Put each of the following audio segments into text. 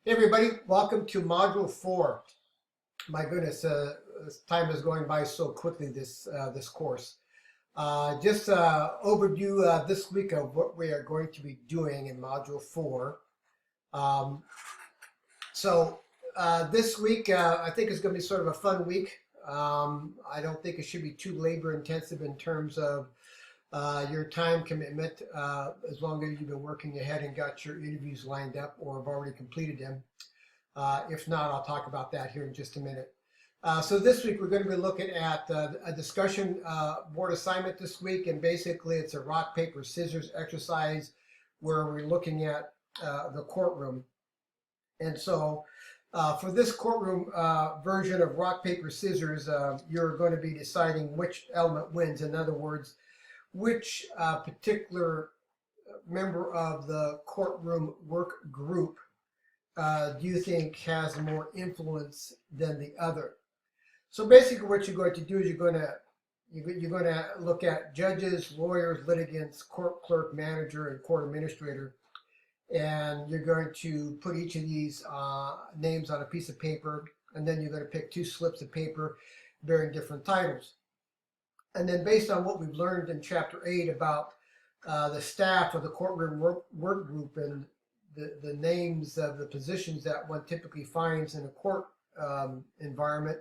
Hey everybody, welcome to Module 4. My goodness, this time is going by so quickly this course. Just overview this week of what we are going to be doing in Module 4. Um, this week I think is going to be sort of a fun week. I don't think it should be too labor intensive in terms of your time commitment, as long as you've been working ahead and got your interviews lined up or have already completed them. If not, I'll talk about that here in just a minute. So this week we're going to be looking at a discussion board assignment this week, and basically it's a rock, paper, scissors exercise where we're looking at the courtroom. And so for this courtroom version of rock, paper, scissors, you're going to be deciding which element wins. In other words, which particular member of the courtroom work group do you think has more influence than the other? So basically what you're going to do is you're going to look at judges, lawyers, litigants, court clerk, manager, and court administrator, and you're going to put each of these names on a piece of paper, and then you're going to pick two slips of paper bearing different titles. And then based on what we've learned in Chapter 8 about the staff of the courtroom work group and the names of the positions that one typically finds in a court environment,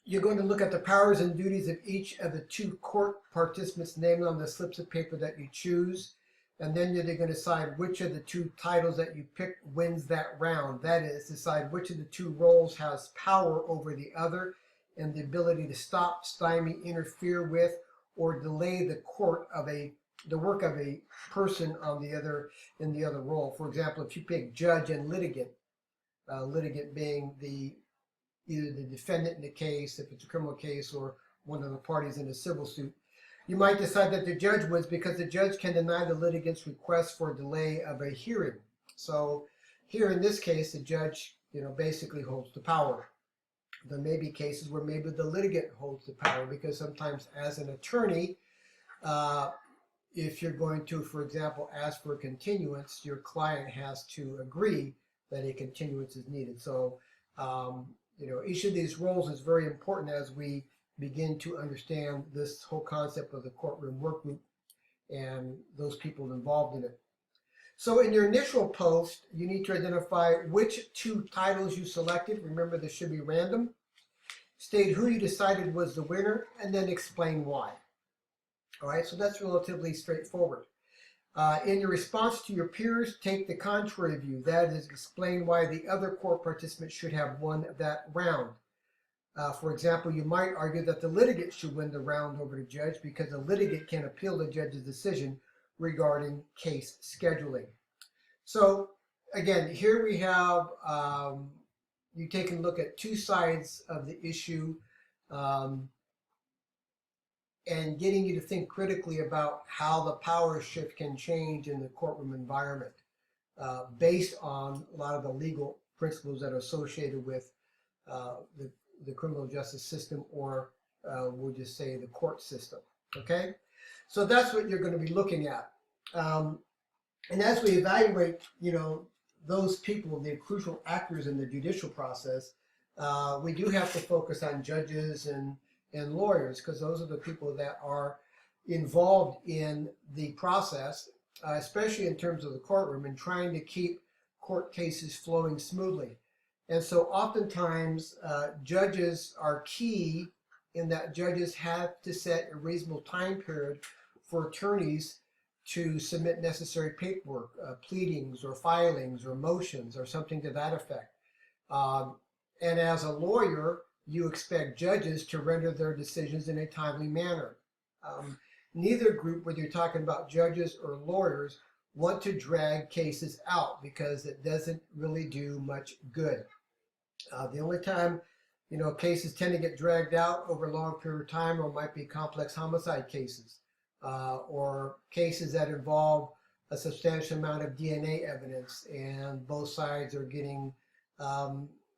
you're going to look at the powers and duties of each of the two court participants named on the slips of paper that you choose, and then you're going to decide which of the two titles that you pick wins that round. That is, decide which of the two roles has power over the other and the ability to stop, stymie, interfere with, or delay the work of a person on in the other role. For example, if you pick judge and litigant, litigant being either the defendant in the case, if it's a criminal case, or one of the parties in a civil suit, you might decide that the judge wins because the judge can deny the litigant's request for delay of a hearing. So here in this case, the judge, basically holds the power. There may be cases where maybe the litigant holds the power, because sometimes as an attorney, if you're going to, for example, ask for a continuance, your client has to agree that a continuance is needed. So, each of these roles is very important as we begin to understand this whole concept of the courtroom work group and those people involved in it. So in your initial post, you need to identify which two titles you selected. Remember, this should be random. State who you decided was the winner, and then explain why. All right, so that's relatively straightforward. In your response to your peers, take the contrary view. That is, explain why the other court participants should have won that round. For example, you might argue that the litigant should win the round over the judge because the litigant can appeal the judge's decision regarding case scheduling. So again, here we have you take a look at two sides of the issue, and getting you to think critically about how the power shift can change in the courtroom environment based on a lot of the legal principles that are associated with the criminal justice system, or we'll just say the court system. Okay, so that's what you're going to be looking at. And as we evaluate, those people, the crucial actors in the judicial process, we do have to focus on judges and lawyers, because those are the people that are involved in the process, especially in terms of the courtroom and trying to keep court cases flowing smoothly. And so oftentimes judges are key in that judges have to set a reasonable time period for attorneys to submit necessary paperwork, pleadings or filings or motions or something to that effect. And as a lawyer, you expect judges to render their decisions in a timely manner. Neither group, whether you're talking about judges or lawyers, want to drag cases out because it doesn't really do much good. The only time, cases tend to get dragged out over a long period of time or might be complex homicide cases, or cases that involve a substantial amount of DNA evidence and both sides are getting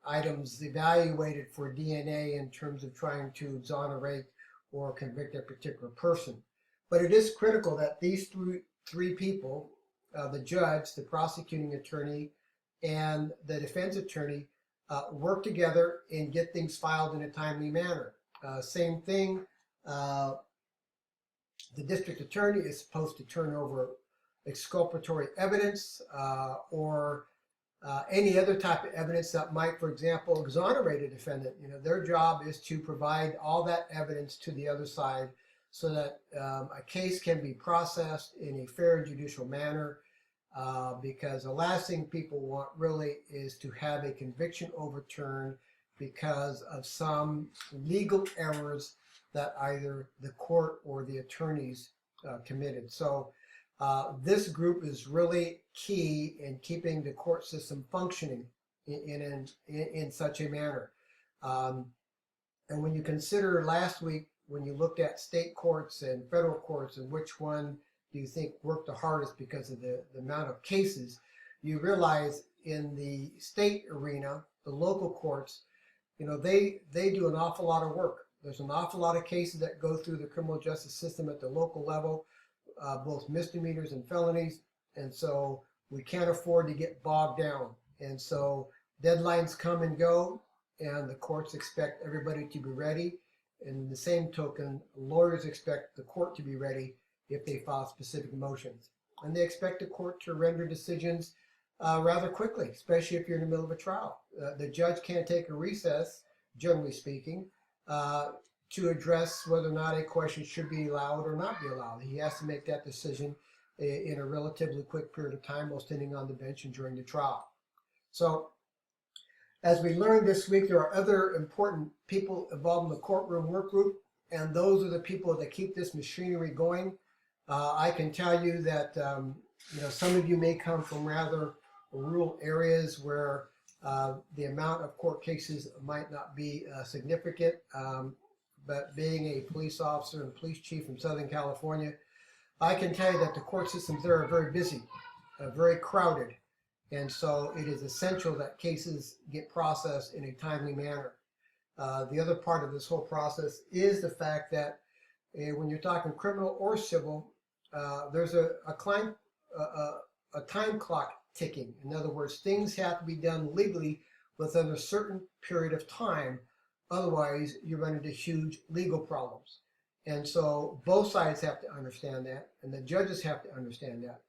items evaluated for DNA in terms of trying to exonerate or convict a particular person. But it is critical that these three people, the judge, the prosecuting attorney, and the defense attorney work together and get things filed in a timely manner. Same thing, the district attorney is supposed to turn over exculpatory evidence or any other type of evidence that might, for example, exonerate a defendant. Their job is to provide all that evidence to the other side so that a case can be processed in a fair and judicial manner. Because the last thing people want really is to have a conviction overturned because of some legal errors that either the court or the attorneys committed. So this group is really key in keeping the court system functioning in such a manner. And when you consider last week, when you looked at state courts and federal courts and which one do you think worked the hardest because of the amount of cases, you realize in the state arena, the local courts, they do an awful lot of work. There's an awful lot of cases that go through the criminal justice system at the local level, both misdemeanors and felonies. And so we can't afford to get bogged down. And so deadlines come and go, and the courts expect everybody to be ready. And in the same token, lawyers expect the court to be ready if they file specific motions. And they expect the court to render decisions rather quickly, especially if you're in the middle of a trial. The judge can't take a recess, generally speaking, to address whether or not a question should be allowed or not be allowed. He has to make that decision in a relatively quick period of time while standing on the bench and during the trial. So as we learned this week, there are other important people involved in the courtroom work group, and those are the people that keep this machinery going. I can tell you that some of you may come from rather rural areas where the amount of court cases might not be significant, but being a police officer and police chief from Southern California, I can tell you that the court systems there are very busy, very crowded, and so it is essential that cases get processed in a timely manner. The other part of this whole process is the fact that when you're talking criminal or civil, there's a time clock ticking. In other words, things have to be done legally within a certain period of time. Otherwise, you run into huge legal problems. And so both sides have to understand that, and the judges have to understand that,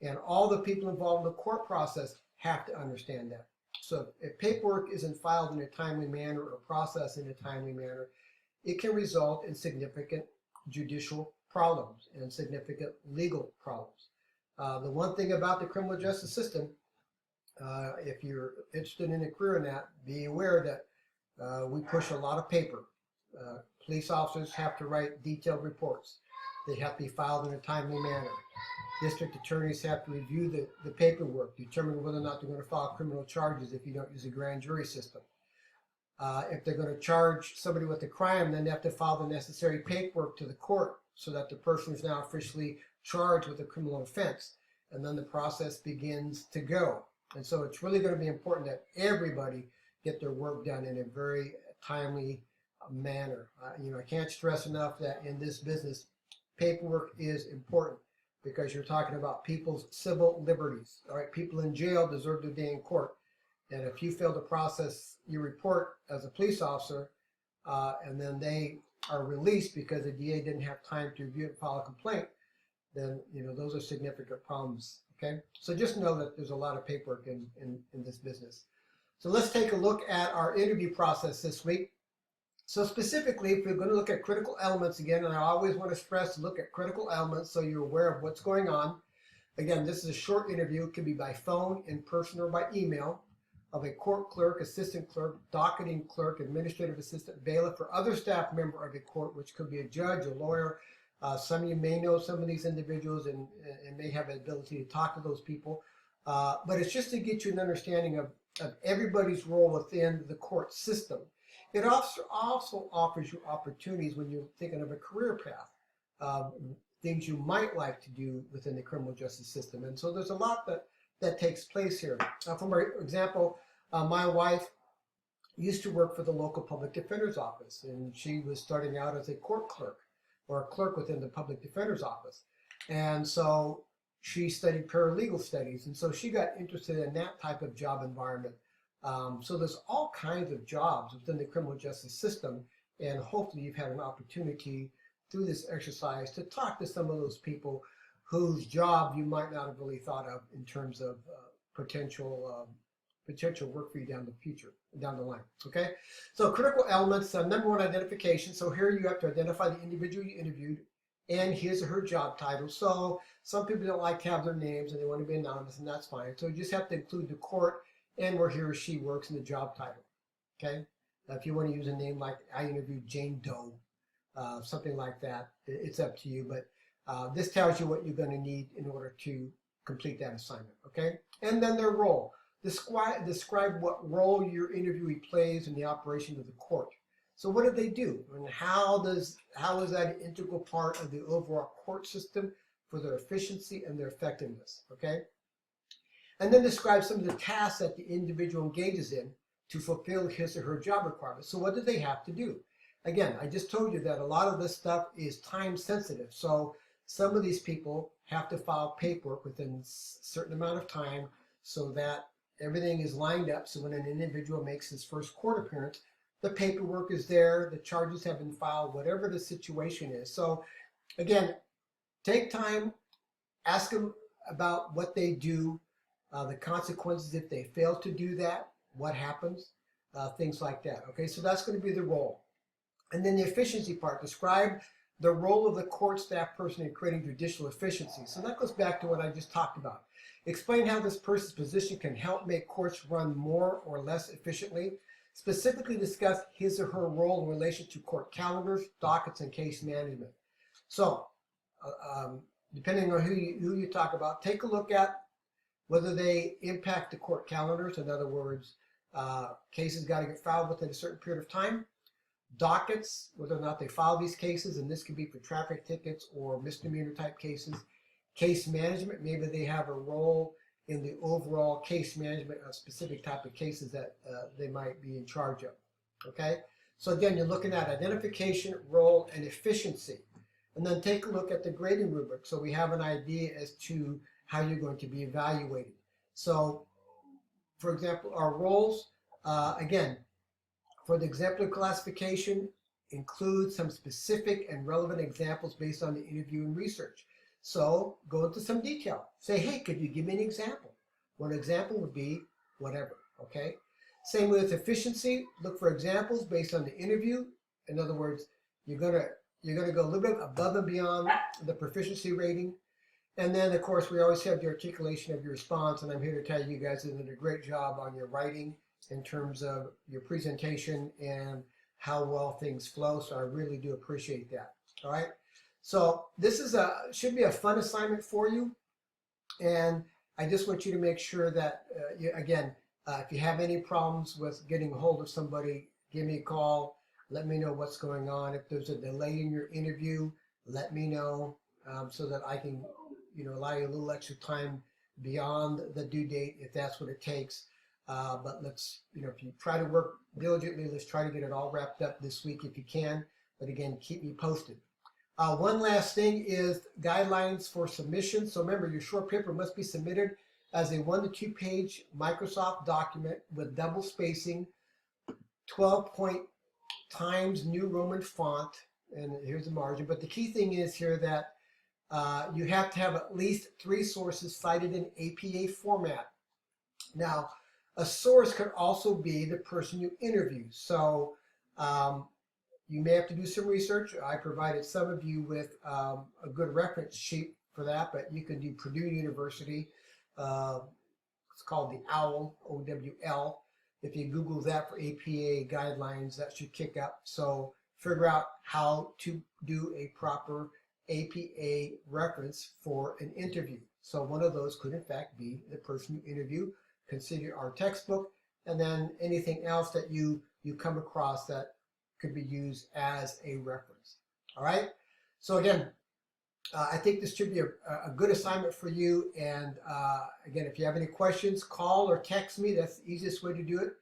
and all the people involved in the court process have to understand that. So if paperwork isn't filed in a timely manner or processed in a timely manner, it can result in significant judicial problems and significant legal problems. The one thing about the criminal justice system, if you're interested in a career in that, be aware that we push a lot of paper. Police officers have to write detailed reports. They have to be filed in a timely manner. District attorneys have to review the paperwork, determine whether or not they're going to file criminal charges if you don't use a grand jury system. If they're going to charge somebody with a crime, then they have to file the necessary paperwork to the court so that the person is now officially charged with a criminal offense. And then the process begins to go. And so it's really going to be important that everybody get their work done in a very timely manner. I can't stress enough that in this business, paperwork is important because you're talking about people's civil liberties. All right, people in jail deserve their day in court. And if you fail to process your report as a police officer, and then they are released because the DA didn't have time to review and file a complaint, then those are significant problems. Okay, so just know that there's a lot of paperwork in this business. So let's take a look at our interview process this week. So specifically, if we're going to look at critical elements again, and I always want to stress to look at critical elements so you're aware of what's going on. Again, this is a short interview. It can be by phone, in person, or by email of a court clerk, assistant clerk, docketing clerk, administrative assistant, bailiff, or other staff member of a court, which could be a judge, a lawyer. Some of you may know some of these individuals and may have the ability to talk to those people. But it's just to get you an understanding of everybody's role within the court system. It also offers you opportunities when you're thinking of a career path, things you might like to do within the criminal justice system. And so there's a lot that takes place here. For example, my wife used to work for the local public defender's office, and she was starting out as a court clerk or a clerk within the public defender's office. And so she studied paralegal studies, and so she got interested in that type of job environment. So there's all kinds of jobs within the criminal justice system, and hopefully you've had an opportunity through this exercise to talk to some of those people whose job you might not have really thought of in terms of potential work for you down the line. Okay, so critical elements. Number one, identification. So here you have to identify the individual you interviewed and his or her job title. So some people don't like to have their names and they want to be anonymous, and that's fine. So you just have to include the court and where he or she works in the job title. Okay, if you want to use a name like I interviewed Jane Doe, something like that, it's up to you. But this tells you what you're going to need in order to complete that assignment. Okay, and then their role. Describe what role your interviewee plays in the operation of the court. So what do they do, and how is that an integral part of the overall court system for their efficiency and their effectiveness? Okay, and then describe some of the tasks that the individual engages in to fulfill his or her job requirements. So what do they have to do? Again, I just told you that a lot of this stuff is time sensitive. So some of these people have to file paperwork within a certain amount of time so that everything is lined up. So when an individual makes his first court appearance, the paperwork is there, the charges have been filed, whatever the situation is. So again, take time, ask them about what they do, the consequences if they fail to do that, what happens, things like that. Okay, so that's going to be the role. And then the efficiency part, describe the role of the court staff person in creating judicial efficiency. So that goes back to what I just talked about. Explain how this person's position can help make courts run more or less efficiently. Specifically discuss his or her role in relation to court calendars, dockets, and case management. So, depending on who you talk about, take a look at whether they impact the court calendars. In other words, cases got to get filed within a certain period of time. Dockets, whether or not they file these cases, and this could be for traffic tickets or misdemeanor type cases. Case management, maybe they have a role in the overall case management of specific type of cases that they might be in charge of. Okay, so again, you're looking at identification, role, and efficiency. And then take a look at the grading rubric so we have an idea as to how you're going to be evaluated. So, for example, our roles, again, for the exemplar classification, include some specific and relevant examples based on the interview and research. So go into some detail. Say, hey, could you give me an example? One example would be whatever, okay? Same with efficiency. Look for examples based on the interview. In other words, you're gonna go a little bit above and beyond the proficiency rating. And then, of course, we always have the articulation of your response, and I'm here to tell you guys that you did a great job on your writing in terms of your presentation and how well things flow. So I really do appreciate that. All right. So this is should be a fun assignment for you, and I just want you to make sure that if you have any problems with getting a hold of somebody, give me a call. Let me know what's going on. If there's a delay in your interview, let me know so that I can, allow you a little extra time beyond the due date if that's what it takes. But let's, if you try to work diligently, let's try to get it all wrapped up this week if you can. But again, keep me posted. One last thing is guidelines for submission. So remember, your short paper must be submitted as a 1 to 2 page Microsoft document with double spacing, 12-point Times New Roman font, and here's the margin. But the key thing is here that you have to have at least 3 sources cited in APA format. Now, a source could also be the person you interview. So you may have to do some research. I provided some of you with a good reference sheet for that, but you can do Purdue University. It's called the OWL, O-W-L. If you Google that for APA guidelines, that should kick up. So figure out how to do a proper APA reference for an interview. So one of those could in fact be the person you interview. Consider our textbook, and then anything else that you come across that could be used as a reference. All right. So again, I think this should be a good assignment for you. And again, if you have any questions, call or text me. That's the easiest way to do it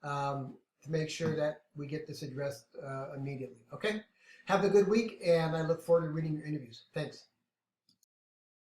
to make sure that we get this addressed immediately. Okay. Have a good week, and I look forward to reading your interviews. Thanks.